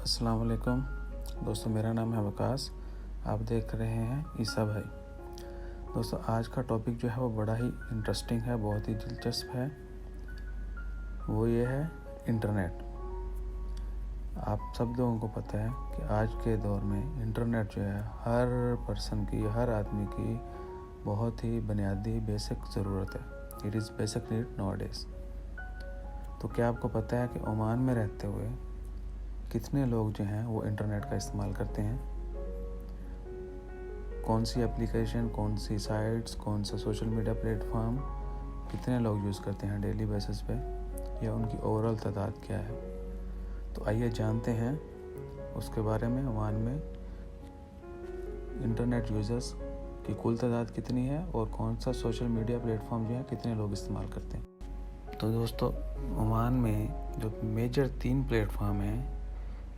अस्सलाम वालेकुम दोस्तों, मेरा नाम है वकास। आप देख रहे हैं ईसा भाई। दोस्तों, आज का टॉपिक जो है वो बड़ा ही इंटरेस्टिंग है, बहुत ही दिलचस्प है। वो ये है इंटरनेट। आप सब लोगों को पता है कि आज के दौर में इंटरनेट जो है हर पर्सन की, हर आदमी की बहुत ही बुनियादी बेसिक ज़रूरत है। It is basic need nowadays. तो क्या आपको पता है कि ओमान में रहते हुए कितने लोग जो हैं वो इंटरनेट का इस्तेमाल करते हैं? कौन सी एप्लीकेशन, कौन सी साइट्स, कौन सा सोशल मीडिया प्लेटफॉर्म कितने लोग यूज़ करते हैं डेली बेसिस पे, या उनकी ओवरऑल तादाद क्या है? तो आइए जानते हैं उसके बारे में। ओमान में इंटरनेट यूज़र्स की कुल तादाद कितनी है और कौन सा सोशल मीडिया प्लेटफॉर्म जो है कितने लोग इस्तेमाल करते हैं। तो दोस्तों, ओमान में जो मेजर 3 प्लेटफॉर्म हैं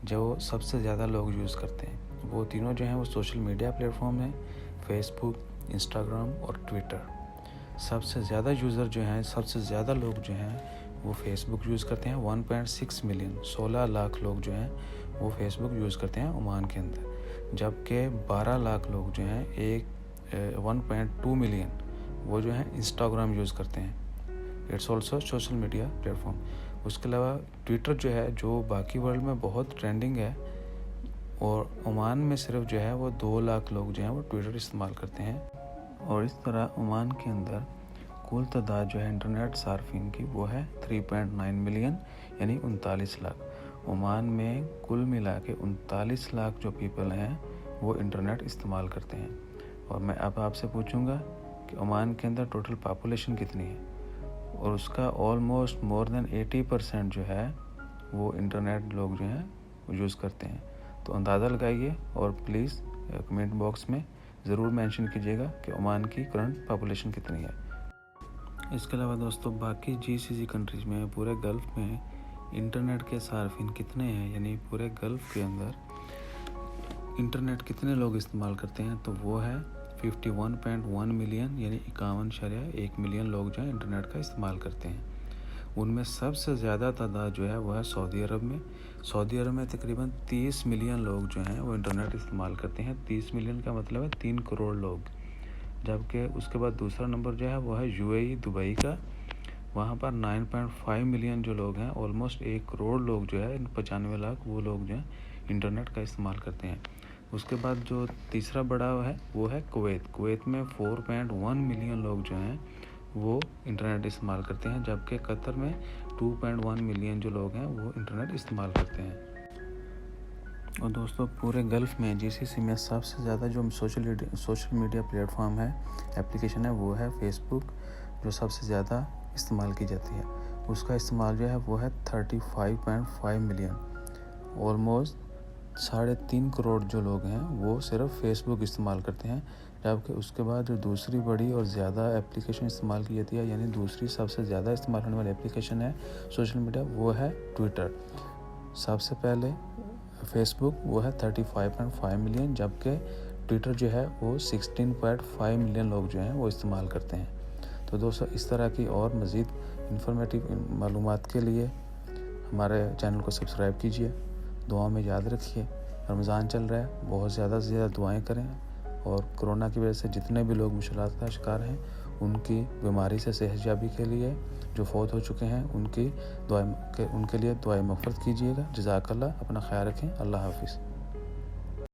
जो सबसे ज़्यादा लोग यूज़ करते हैं, वो तीनों जो हैं वो सोशल मीडिया प्लेटफॉर्म हैं: फेसबुक, इंस्टाग्राम और ट्विटर। सबसे ज़्यादा यूज़र जो हैं, सबसे ज़्यादा लोग जो हैं वो फेसबुक यूज़ करते हैं। 1.6 मिलियन, 16 लाख लोग जो हैं वो फेसबुक यूज़ करते हैं ओमान के अंदर। जबकि 12 लाख लोग जो हैं 1.2 मिलियन वो जो हैं इंस्टाग्राम यूज़ करते हैं। It's also social media platform. उसके अलावा ट्विटर जो है, जो बाकी वर्ल्ड में बहुत ट्रेंडिंग है, और ओमान में सिर्फ जो है वो 2 लाख लोग जो हैं वो ट्विटर इस्तेमाल करते हैं। और इस तरह ओमान के अंदर कुल तादाद जो है इंटरनेट सार्फिन की वो है 3.9 मिलियन, यानी 39 लाख। ओमान में कुल मिला के 39 लाख जो पीपल हैं वो इंटरनेट इस्तेमाल करते हैं। और मैं अब आपसे पूछूंगा कि ओमान के अंदर टोटल पॉपुलेशन कितनी है, और उसका ऑलमोस्ट मोर देन 80% जो है वो इंटरनेट लोग जो हैं वो यूज़ करते हैं। तो अंदाज़ा लगाइए और प्लीज़ कमेंट बॉक्स में ज़रूर मेंशन कीजिएगा कि ओमान की करंट पॉपुलेशन कितनी है। इसके अलावा दोस्तों, बाकी GCC कंट्रीज़ में, पूरे गल्फ़ में इंटरनेट के सार्फिन कितने हैं, यानी पूरे गल्फ़ के अंदर इंटरनेट कितने लोग इस्तेमाल करते हैं, तो वो है 51.1 मिलियन, यानी 51.1 मिलियन लोग जो है इंटरनेट का इस्तेमाल करते हैं। उनमें सबसे ज़्यादा तादाद जो है वो है सऊदी अरब में। सऊदी अरब में तकरीबन 30 मिलियन लोग जो हैं वो इंटरनेट इस्तेमाल करते हैं। 30 मिलियन का मतलब है 3 करोड़ लोग। जबकि उसके बाद दूसरा नंबर जो है वो है UAE, दुबई का। वहाँ पर 9.5 मिलियन जो लोग हैं, ऑलमोस्ट 1 करोड़ लोग जो है, 95 लाख वो लोग जो हैं इंटरनेट का इस्तेमाल करते हैं। उसके बाद जो तीसरा बड़ा है वो है कुवैत। कुवैत में 4.1 मिलियन लोग जो हैं वो इंटरनेट इस्तेमाल करते हैं, जबकि कतर में 2.1 मिलियन जो लोग हैं वो इंटरनेट इस्तेमाल करते हैं। और दोस्तों, पूरे गल्फ़ में GCC में सबसे ज़्यादा जो सोशल मीडिया प्लेटफॉर्म है, एप्लीकेशन है, वो है फेसबुक, जो सबसे ज़्यादा इस्तेमाल की जाती है। उसका इस्तेमाल जो है वो है 35.5 मिलियन। ऑलमोस्ट 3.5 करोड़ जो लोग हैं वो सिर्फ फेसबुक इस्तेमाल करते हैं। जबकि उसके बाद जो दूसरी बड़ी और ज़्यादा एप्लीकेशन इस्तेमाल की जाती है, यानी दूसरी सबसे ज़्यादा इस्तेमाल होने वाली एप्लीकेशन है सोशल मीडिया, वो है ट्विटर। सबसे पहले फेसबुक, वो है 35.5 मिलियन, जबकि ट्विटर जो है वो 16.5 मिलियन लोग जो हैं वो इस्तेमाल करते हैं। तो दोस्तों, इस तरह की और मज़ीद इंफॉर्मेटिव मालूमात के लिए हमारे चैनल को सब्सक्राइब कीजिए। दुआ में याद रखिए, रमज़ान चल रहा है, बहुत ज़्यादा से ज़्यादा दुआएं करें। और कोरोना की वजह से जितने भी लोग मुश्किलात का शिकार हैं, उनकी बीमारी से सेहतयाबी के लिए, जो फौत हो चुके हैं उनके लिए दुआएं मग़फ़िरत कीजिएगा। जज़ाकल्लाह। अपना ख्याल रखें। अल्लाह हाफ़िज़।